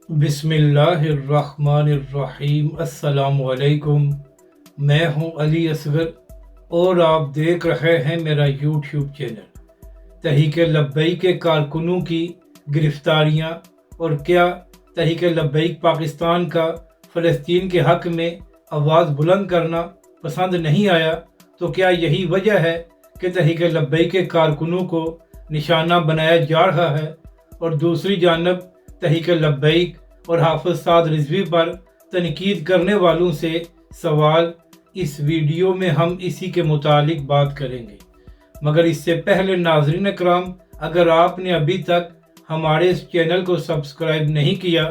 बिस्मिल्लाहिर्रहमानिर्रहीम। अस्सलाम वालेकुम। मैं हूं अली असगर और आप देख रहे हैं मेरा यूट्यूब चैनल। तहरीक लब्बैक के कारकुनों की गिरफ्तारियां और क्या तहरीक लब्बैक पाकिस्तान का फ़लस्तीन के हक़ में आवाज़ बुलंद करना पसंद नहीं आया, तो क्या यही वजह है कि तहरीक लब्बैक के कारकुनों को निशाना बनाया जा रहा है और दूसरी जानब तहरीक लब्बैक और हाफिज साद रिजवी पर तनकीद करने वालों से सवाल। इस वीडियो में हम इसी के मुतालिक बात करेंगे, मगर इससे पहले नाज़रीन कराम, अगर आपने अभी तक हमारे इस चैनल को सब्सक्राइब नहीं किया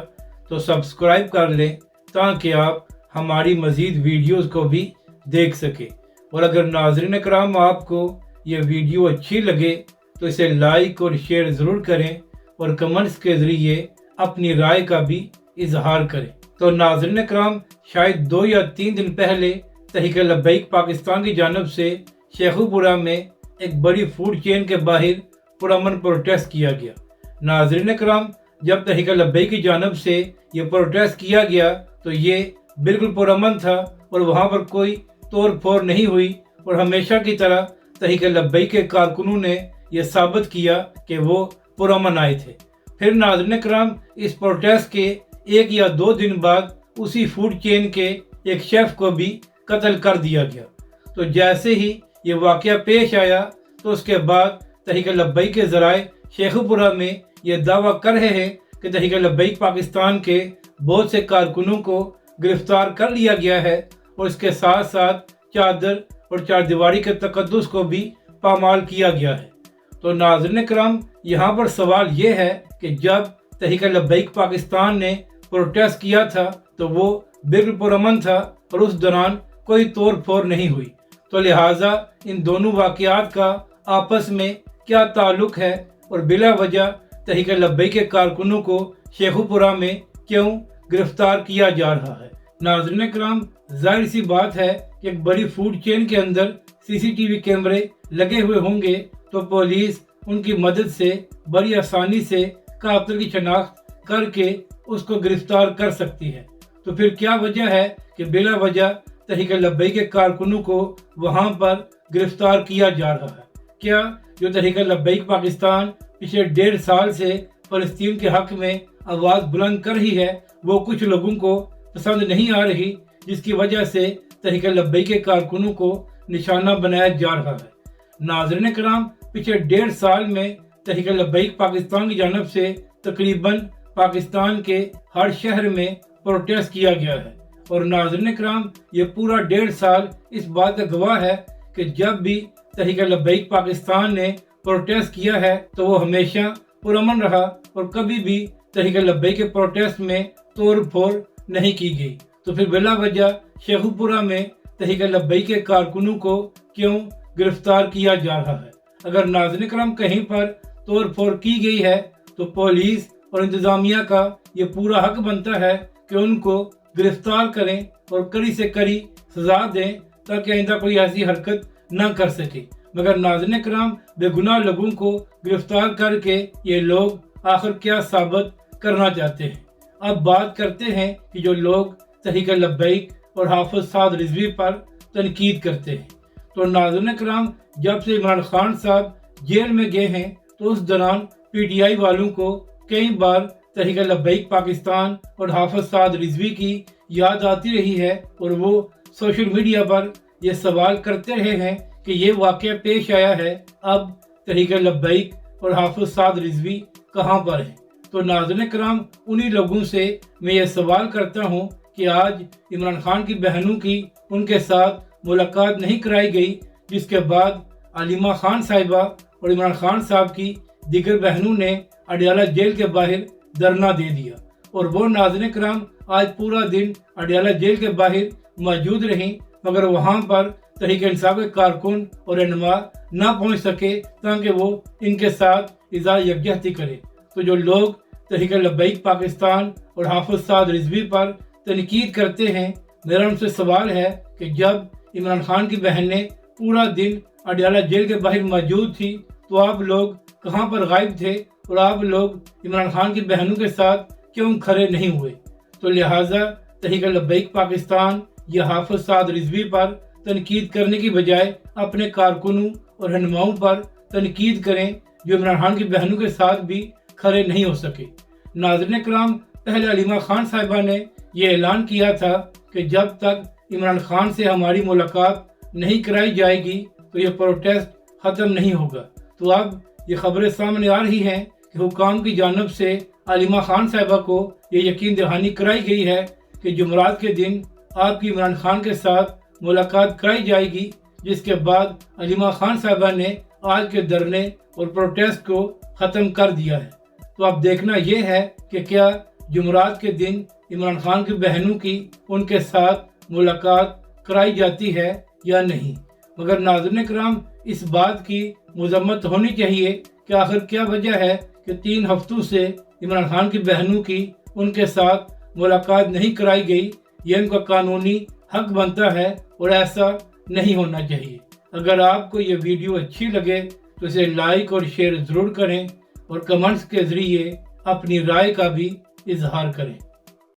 तो सब्सक्राइब कर लें ताकि आप हमारी मज़ीद वीडियोज़ को भी देख सकें। और अगर नाज़रीन कराम आपको ये वीडियो अच्छी लगे तो इसे लाइक और शेयर ज़रूर करें और कमेंट्स के ज़रिए अपनी राय का भी इजहार करें। तो नाज़रीन कराम, शायद 2 या 3 दिन पहले तहरीक लब्बैक पाकिस्तान की जानब से शेखुपुरा में एक बड़ी फूड चेन के बाहर पुरअमन प्रोटेस्ट किया गया। नाज़रीन कराम, जब तहरीक लब्बैक की जानब से ये प्रोटेस्ट किया गया तो ये बिल्कुल पुरअमन था और वहाँ पर कोई तोड़ फोड़ नहीं हुई और हमेशा की तरह तहरीक लब्बैक के कारकुनों ने यह साबित किया कि वो पुरअमन आए थे। फिर नाज़रीन कराम, इस प्रोटेस्ट के 1 या 2 दिन बाद उसी फूड चेन के एक शेफ को भी कत्ल कर दिया गया। तो जैसे ही ये वाक़या पेश आया तो उसके बाद तहरीक लब्बैक के ज़राए शेखुपुरा में ये दावा कर रहे हैं कि तहरीक लब्बैक पाकिस्तान के बहुत से कारकुनों को गिरफ्तार कर लिया गया है और इसके साथ साथ चादर और चारदीवारी के तकद्दुस को भी पामाल किया गया है। तो नाज़रीन कराम, यहाँ पर सवाल ये है कि जब तहरीक लब्बैक पाकिस्तान ने प्रोटेस्ट किया था तो वो बिल्कुल पुरअमन था और उस दौरान कोई तोड़ फोड़ नहीं हुई, तो लिहाजा इन दोनों वाक़यात का आपस में क्या ताल्लुक़ है और बिला वजह तहरीक लब्बैक के कारकुनों को शेखुपुरा में क्यों गिरफ्तार किया जा रहा है। नाज़रीन कराम, जाहिर सी बात है कि एक बड़ी फूड चेन के अंदर CCTV कैमरे लगे हुए होंगे तो पुलिस उनकी मदद से बड़ी आसानी से कातिल की शनाख्त करके उसको गिरफ्तार कर सकती है। तो फिर क्या वजह है कि बिला वजह तहरीक लब्बैक के कारकुनों को वहाँ पर गिरफ्तार किया जा रहा है? क्या जो तहरीक लब्बैक पाकिस्तान पिछले 1.5 साल से फ़लस्तीन के हक़ में आवाज़ बुलंद कर रही है वो कुछ लोगों को पसंद नहीं आ रही, जिसकी वजह से तहरीक लब्बैक के कारकुनों को निशाना बनाया जा रहा है। नाज़रीन कराम, पिछले 1.5 साल में तहरीक लब्बैक पाकिस्तान की जानब से तकरीबन पाकिस्तान के हर शहर में प्रोटेस्ट किया गया है और नाज़रीन कराम, ये पूरा 1.5 साल इस बात का गवाह है कि जब भी तहरीक लब्बैक पाकिस्तान ने प्रोटेस्ट किया है तो वो हमेशा पुरअमन रहा और कभी भी तहरीक लब्बैक के प्रोटेस्ट में तोड़ फोड़ नहीं की गई। तो फिर बिला वजह शेखुपुरा में तहरीक लब्बैक के कारकुनों को क्यों गिरफ्तार किया जा रहा है? अगर नाज़रीन कराम कहीं पर तोड़ फोड़ की गई है तो पुलिस और इंतज़ामिया का ये पूरा हक बनता है कि उनको गिरफ्तार करें और कड़ी से कड़ी सजा दें ताकि आइंदा कोई ऐसी हरकत न कर सके। मगर नाज़रीन कराम, बेगुनाह लोगों को गिरफ्तार करके ये लोग आखिर क्या साबित करना चाहते हैं? अब बात करते हैं कि जो लोग तहरीक लब्बैक और हाफिज साद रिजवी पर तनकीद करते हैं। तो नाज़रीन कराम, जब से इमरान खान साहब जेल में गए हैं तो उस दौरान PTI वालों को कई बार तहरीक लब्बैक पाकिस्तान और हाफिज साद रिजवी की याद आती रही है और वो सोशल मीडिया पर ये सवाल करते रहे हैं कि ये वाक़या पेश आया है, अब तहरीक लब्बैक और हाफिज साद रिजवी कहाँ पर हैं? तो नाज़रीन कराम, उन्हीं लोगों से मैं ये सवाल करता हूँ कि आज इमरान खान की बहनों की उनके साथ मुलाकात नहीं कराई गई, जिसके बाद अलीमा खान साहिबा और इमरान खान साहब की दीगर बहनों ने अडयाला जेल के बाहर धरना दे दिया और वो नाज़रीन कराम आज पूरा दिन अडयाला जेल के बाहर मौजूद रहीं, मगर वहाँ पर तहरीक इंसाफ के कारकुन और रहनुमा ना पहुँच सके ताकि वो इनके साथ इज़हार यकजहती करें। तो जो लोग तहरीक लब्बैक पाकिस्तान और हाफिज साद रिजवी पर तनकीद करते हैं, मेरा उनसे सवाल है कि जब इमरान खान की बहन ने पूरा दिन अडयाला जेल के बाहर मौजूद थी तो आप लोग कहाँ पर गायब थे और आप लोग इमरान खान की बहनों के साथ کیوں کھڑے نہیں ہوئے؟ تو لہٰذا تحریک لبیک پاکستان یا حافظ سعد رضوی پر تنقید کرنے کی بجائے اپنے کارکنوں اور رہنماؤں پر تنقید کریں جو عمران خان کی بہنوں کے ساتھ بھی کھڑے نہیں ہو سکے۔ ناظرین کرام، پہلے علیمہ خان صاحبہ نے یہ اعلان کیا تھا کہ جب تک عمران خان سے ہماری ملاقات نہیں کرائی جائے گی تو یہ پروٹیسٹ ختم نہیں ہوگا۔ تو اب یہ خبریں سامنے آ رہی ہیں کہ حکام کی جانب سے علیمہ خان صاحبہ کو یہ یقین دہانی کرائی گئی ہے کہ جمعرات کے دن آپ کی عمران خان کے ساتھ ملاقات کرائی جائے گی، جس کے بعد علیمہ خان صاحبہ نے آج کے دھرنے اور پروٹیسٹ کو ختم کر دیا ہے۔ تو اب دیکھنا یہ ہے کہ کیا جمعرات کے دن عمران خان کی بہنوں کی ان کے ساتھ ملاقات کرائی جاتی ہے یا نہیں۔ مگر ناظرین کرام، اس بات کی مذمت ہونی چاہیے کہ آخر کیا وجہ ہے کہ 3 ہفتوں سے عمران خان کی بہنوں کی ان کے ساتھ ملاقات نہیں کرائی گئی۔ یہ ان کا قانونی حق بنتا ہے اور ایسا نہیں ہونا چاہیے۔ اگر آپ کو یہ ویڈیو اچھی لگے تو اسے لائک اور شیئر ضرور کریں اور کمنٹس کے ذریعے اپنی رائے کا بھی اظہار کریں۔